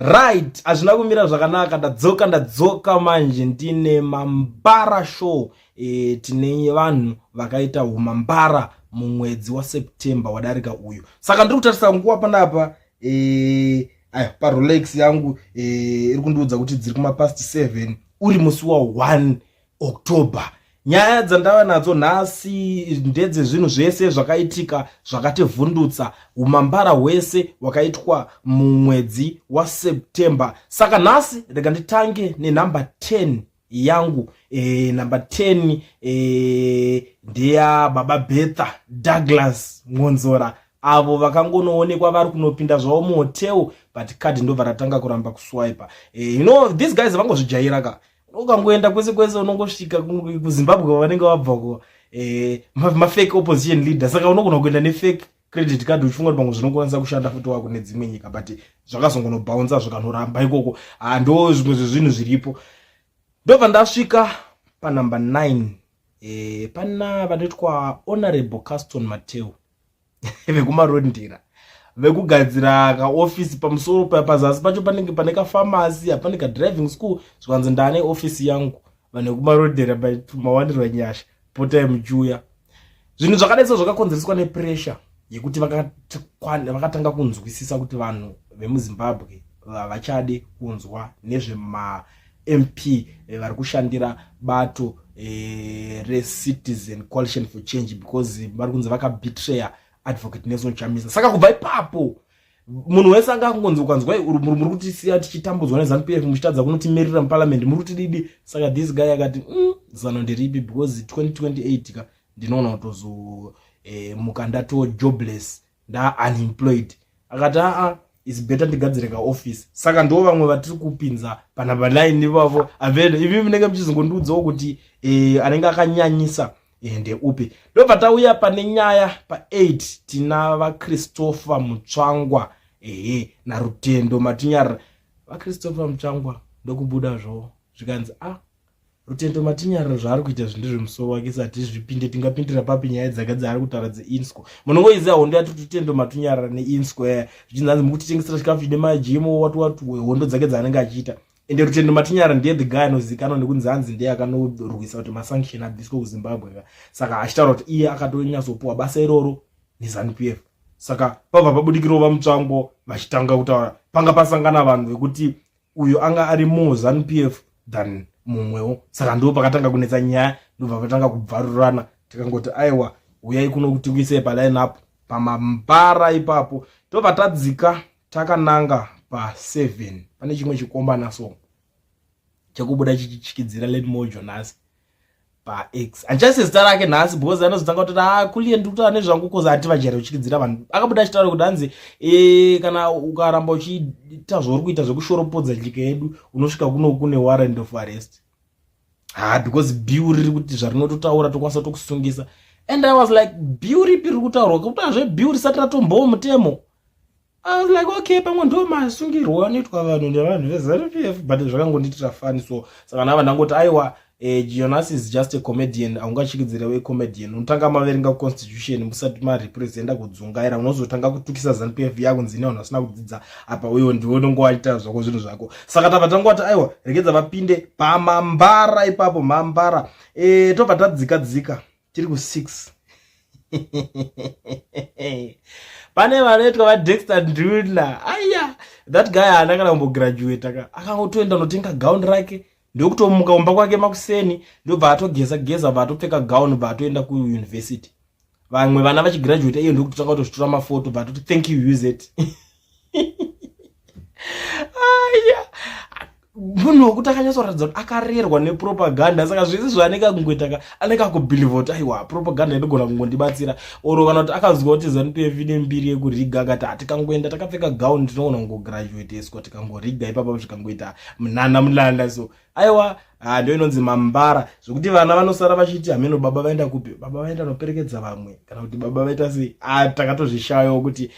Right, azvina kumira zvakanaka. Ndadzoka manje ndine Mambara Show. Tine vanhu vakaita umambara mumwedzi waSeptember wadarika uyu. Saka ndiri kutarisa nguva panapa pa Rolex yangu iri kundiudza kuti dziri kuma past 7 uri musi wa 1 October. Nyaya dzandava nadzo nhasi ndedze zvinhu zvese zvakaitika zvakativhundutsa umambara hwese wakaitwa mumwedzi waSeptember. Saka nhasi rega nditange nenumber 10 yangu. Number 10 ndeya Baba Betha Douglas Ngonzora, avo vakangonoonekwa vari kunopinda zvavo muhotel but card ndo varatanga kuramba kuswipe. These guys vangozvijaira ka. Ukangoenda kwese kwese unongosvika kuZimbabwe vanenge vabva ma fake opposition leader. Saka unogona kuenda ne fake credit card uchifungwa kuti zvinokwanisa kushanda futi wako nedzimwe nyika, but zvakazongonobounce zvikanoramba ikoko. Ndo zvimwe zvezvinhu zviripo. Ndobva ndasvika pa number 9. Pana vanoitwa Honorable Caston Mateo vekumarondera, vekugadzira ka office pamusoro pazasi pacho panenge pane ka pharmacy, pane ka driving school. Zvanzi ndane office yangu vanhu vekumarondera mawandirwa nyasha pota mujuya. Zvinhu zvakadai zvakakonzereswa nepressure yekuti vakatanga kunzwisisa kuti vanhu vemuZimbabwe vachade kunzwa nezvema MP vari kushandira bato re-Citizen Coalition for Change, because vari kunzi vakabetray Advocate Nelson Chamisa. Saka kubva ipapo munhu wese anga kungonzi ukanzwa muri kuti siya tichitambudzwa neZANU-PF muchitadza kunotimirira muparliament muri kuti didi. Saka this guy akati zano ndiripi, because 2028 ka ndinoona kutozo mukandato jobless nda unemployed. Akati is better ndigadzire ka office. Saka ndo vamwe vatiri kupinza pana line ivavo avene ivi munenge muchizongondiudzawo kuti anenge akanyanyisa ende upi. Ndobva tauya pane nyaya pa 8 tina vaChristopher Mutsvangwa na Rutendo Matinyarara. VaChristopher Mutsvangwa ndokubuda zvo zvikanzi Rutendo Matinyarara zvaari kuita zvindizvo musoro wake sati zvipinde tingapindira papi nyaya dzake dzaari kutaura dzeINSCO. Munongoiziva hondo yati Rutendo Matinyarara neINSCO zvichinzi mukutitengesera chikafu chine majimo watu hondo dzake dzaanenge achiita. Ende Rutendo Matinyarara ndiye the guy anozikanwa nekunzi hanzi ndiye akanorwisa kuti masanction abviswe kuZimbabwe. Saka achitaura kuti iye akatonyatsopuwa basa iroro neZANU-PF. Saka pabva pabudikirawo vaMutsvangwa vachitanga kutaura, panga pasangana vanhu vekuti uyo anga ari muZANU-PF than mumwewo. Saka ndo pakatanga kunetsa nyaya, ndobva patanga kubvarurana. Tikangoti aiwa uyai kuno kuti kuise pa line up pamambara ipapo. Ndobva tadzika takananga pa 7 pane chimwe chikomba naso chakubuda chichichikidzira Lady Mojo nhasi pa X. Anchase zita rake nhasi because anozotanga kuti kuliye ndikuta nezvangu koza ati vajere uchikidzira vanhu. Akabuda chitaura kuti hanzi kana ukaramba uchiita zvori kuita zvekushoropodza nyika yedu unosvika kuno kune warrant of arrest. Because bill riri kuti zvarinototaura tokwanisa tokusungisa. And I was like, bill ripi riri kutaurwa kuti azve bill risati ratombowo mutemo. I was like, okay, pamwe ndo masungirwa anoitwa vanhu nevanhu veZANU-PF, but zvakangonditira fani. So saka nava ndangoti aiwa Jonas is just a comedian. Aungachikidzira we comedian. Unotanga maverenga constitution musati marepresenta kudzungaira, unozotanga kutukisa ZANU-PF yako nzine vanhu vasina kudzidza apa wewe ndiwe unongowaita zvako zvinhu zvako. Saka tava tangoti aiwa regedza vapinde pamambara ipapo mambara. Tobva tadzika tiri ku 6. Pane vanoitwa vaDexter Nduna. That guy haana kumbograduate akangotoenda notenga gown rake ndokutomuka umba kwake makuseni ndobva atogeza vatopfeka gown vatoenda kuuniversity. Vamwe vana vachigraduate iyo ndokutanga kutostora mafoto vatoti thank you use it. Munhu wekuti akanyatsoratidza kuti akarerwa nepropaganda. Saka zvese zvaanenge akungoita anenge akubhiliva kuti aiwa propaganda inogona kungondibatsira. Oro kana kuti akazwa kuti ZANU-PF ine mbiri yekuriga akati tikangoenda takapfeka gown tinogona kungograduate esco tikangoriga ipapo zvikangoita munana mulanda. So aiwa ndio inonzi mambara zvokuti vana vanosara vachiti hameno baba vaenda kupi, baba vaenda noperekedza vamwe kana kuti baba vaita sei. Takatozvishayawo kuti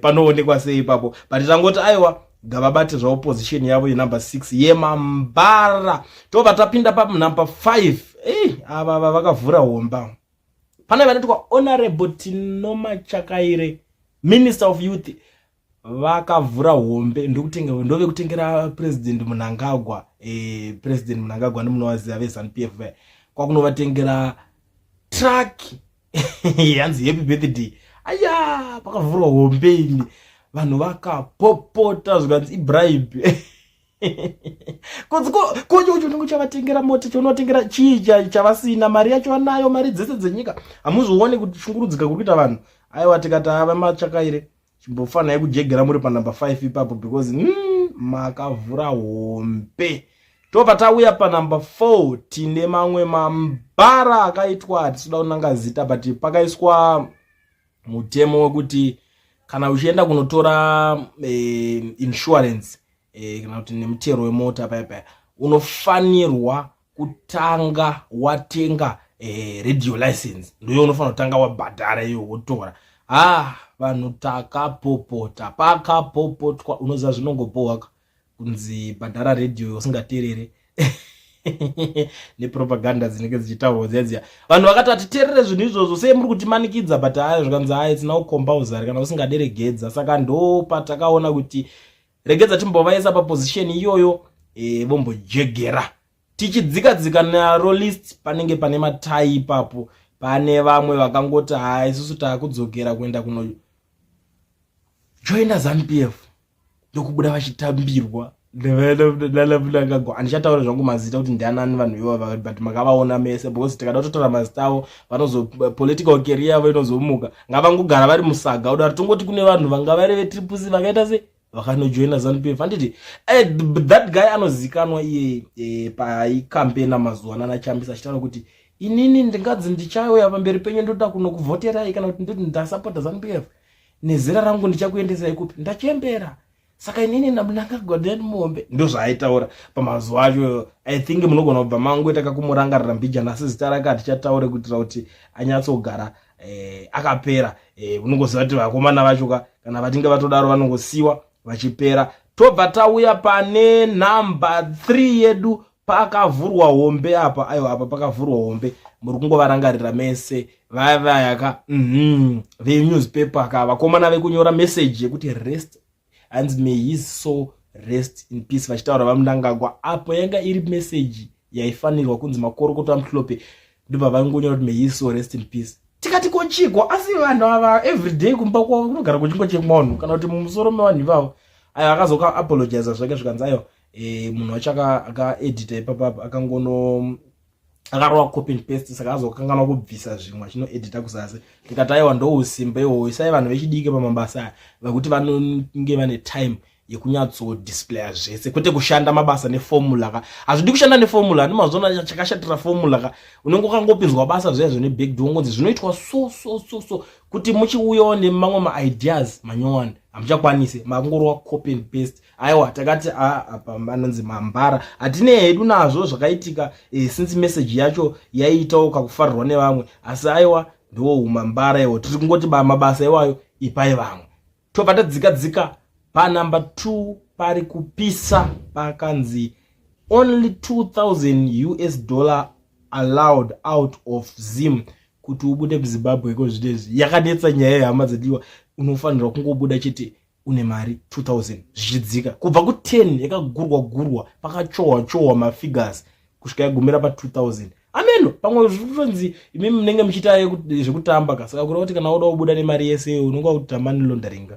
panoonekwa sei ipapo, but tangoti aiwa gavabate zva opposition yavo number 6 yemambara. Tobva tapinda pa number 5. Ava vakavhura homba. Pane vanoitwa Honorable Tinoma Chakaire, Minister of Youth. vakavhura hombe ndove kutengera president Mnangagwa. President Mnangagwa nemunovaziva veZANU-PF kwakunovatengera truck yanzi happy birthday. Aya pakavhurwa hombe ini vanhu vakapopota zvikanzi ibribe. Kocho chinenge chavatengera mota chaunovatengera chii chavasina mari yacho vanayo mari dzese dzenyika hamuzoone kuti shungurudzika kuri kuita vanhu. Aiwa tikati ava machakaire chimbofanai kujegera muri panumber 5 ipapo because makavhura hombe. Tobva tauya panumber 4 tine mamwe mambara akaitwa atisuda kunanga zita but pakaiswa mutemo wekuti kana uchienda kunotora insurance kana kuti nemutero wemota paya unofanirwa kutanga watenga radio license. Ndoyo unofanira kutanga wabhadhara iyo wotora. Vanhu takapopota pakapopotwa. Unoziva zvinongopohwa kunzi bhadhara radio usingaterere nepropaganda dzinenge dzichitaurwa dziya. Vanhu vakati atiterere zvinhu izvozvo sei muri kutimanikidza but zvikanzi haitsina kukombauza kana usingaderegedza. Saka ndo patakaona kuti regedza timbovaisa paposition iyoyo vombojegera tichidzika naro list panenge pane matai ipapo. Pane vamwe vakangoti isusu takudzokera kuenda kuno joina ZANU-PF ndokubuda vachitambirwa Mnangagwa. Handichataura zvangu mazita kuti ndianani vanhu ivava but makavaona mese because tikada kutotora mazita avo vanozo political career yavo inozomuka. Ngavangogara vari musaga uda tongoti kune vanhu vanga vari vetripusi vakaita se vakanojoina ZANU-PF. Handiti that guy anozikanwa iye paikampena mazuva nanachambisa achitaura kuti inini ndingadzi ndichauya pamberi penyu ndoda kunokuvhoterai kana kuti ndoti ndasapota ZANU-PF nezera rangu ndichakuendesai kupi ndachembera. Saka inini naMnangagwa muhombe. Ndo zvaaitaura pamazuva acho. I think munogona kubva mangoita kakumurangarira mbijana asi zita rake hatichataure kuitira kuti anyatsogara akapera. Unongoziva kuti vakomana vacho kana vatinge vatodaro vanongosiyiwa vachipera. Tobva tauya pane number 3 yedu pakavhurwa hombe apa. Aiwa apa pakavhurwa hombe muri kungovarangarira mese vayaka venewspaper aka vakomana vekunyora message yekuti rest and may his soul rest in peace vachitaura vaMnangagwa. Apo yanga iri message yaifanirwa kunzi makorokoto amhlope ndobva vangonyora kuti may his soul rest in peace. Tikati kochigwa asi vanhu ava everyday kumba kwavo kunogara kuchingwa chemunhu kana kuti mumusoro mevanhu ivavo. Ayo akazoka apologize zvake zvikanzi ayo munhu wacho akaedita ipapo akangono akarova copy and paste. Saka azokanganwa kubvisa zvimwe achinoedita kuzasi. Tikati aiwa ndousimba ihwohwo isai vanhu vechidike pamabasa vakuti vanonge vane time yekunyatso displaya zvese kwete kushanda mabasa neformula. Hazvidi kushanda neformula. Ndimazona chakashatira formula unenge wakangopinzwa basa zvezvo nebackdoor ngonzi zvinoitwa so kuti muchiuyawo nemamwe maideas manyowani hamuchakwanisi makungorwa copy and paste. Aiwa takati apa anonzi mambara hatine hedu nazvo zvakaitika since message yacho yaiitawo kakufarirwa nevamwe. Asi aiwa ndo umambara ihwo tiri kungoti mabasa iwayo ipai vamwe. Tobva tadzika panumber 2 pari kupisa pakanzi only $2,000 allowed out of Zim kuti ubude kuZimbabwe kozvidezvi. Yakadetsa nyaya yehama dzediwa. Unofanirwa kungobuda chete une mari 2000 zvichidzika kubva ku10 yakagurwa pakachohwa mafigures kusvika yagumira pa2000. Ameno pamwe zvitonzi imi munenge muchiita zvekutamba ka. Saka kureva kuti kana uda kubuda nemari yese unonga kutamba money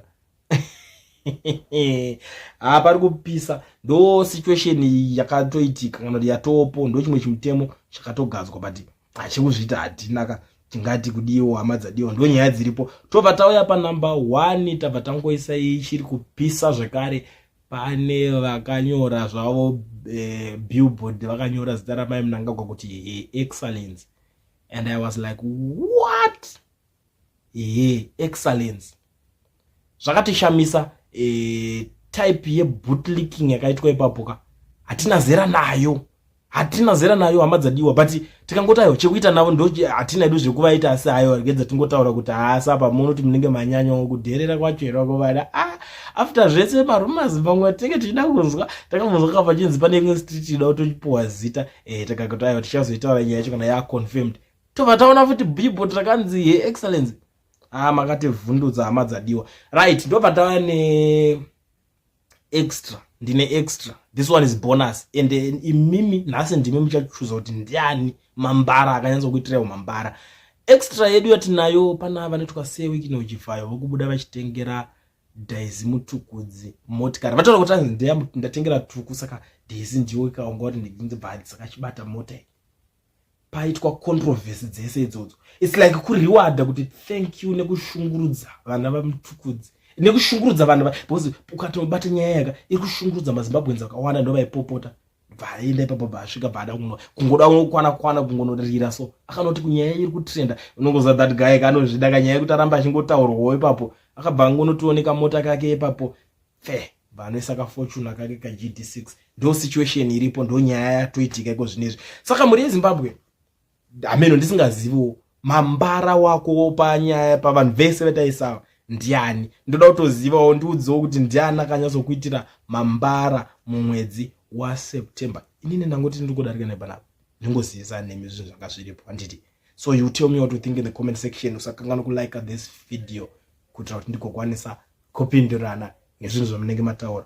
pari kupisa. Ndo situation yakatoitika kana kuti yatopo. Ndo chimwe chimutemo chakatogadzwa but hachikuzviita hatinaka tingati kudiwo hama dzadiwa. Ndo nyaya dziripo. Tobva tauya panumber 1 tabva tangoisa ichiri kupisa zvekare. Pane vakanyora zvavo billboard vakanyora zita ramai Mnangagwa kuti excellence and I was like what excellence. Zvakatishamisa type yebootlicking yakaitwa ipapo hatina zera nayo hama dzadiwa but tikangotayo chekuita navo ndo hatina edu zvekuvaita. Asi hayo regedza tingotaura kuti haasa pamunoti munenge manyanyo kudherera kwacho era kovada after zvese marumazi pamwe tinenge tichida kunzwa takamuzwa kapa chinzi pane imwe street ida kutochipuwa zita takakotayo tichazoitaura nyaya yacho kana yaconfirmed. Tobva taona futi billboard rakanzi excellence makati vhundudza hama dzadiwa. Right, ndopatava ne extra, ndine extra, this one is bonus. And imimi nhasi ndimi muchachuza kuti ndiani mambara akanyatsa kuitirawo mambara. Extra yedu yatinayo pana vanotwa sewiki nochifayo vokubuda vachitengera Daisy Mutukudzi motikari. Vataura kuti ndatengera tuku saka Daisy ndiyo ikaonga kuti ndibva saka chibata mota. Paitwa controversy dzese idzodzo. It's like kuriwada kuti thank you nekushungurudza vana vaMutukudzi. Nekushungurudza vanhu because ukatobata nyaya yaka ikushungurudza maZimbabweans akawanda ndo vaipopota. Vaenda ipapo vasvika bada kungoda kwana kungonorira so akanoti kunyaya iri kutrenda unongoza that guy kanozvida kanyaya yekuti aramba achingotaurwawo ipapo akabva ngonotooneka mota kake ipapo vanoisa kafortune kake ka GD6 ndo situation iripo ndo nyaya yatoitika iko zvinezvi. Saka muri yeZimbabwe ameno ndisingaziviwo mambara wako panyaya pavanhu vese vetaisawa ndiani. Ndoda kutozivawo ndiudzewo kuti ndiani akanyatsokuitira mambara mumwedzi wa September. Inini ndangoti ndikudarika nepanapa ndingozivisa nemi zvinhu zvanga zviripo handiti. So you tell me what you think in the comment section. Usakangana kulike this video kuitira kuti ndigokwanisa kupindurana nezvinhu zvamunenge mataura.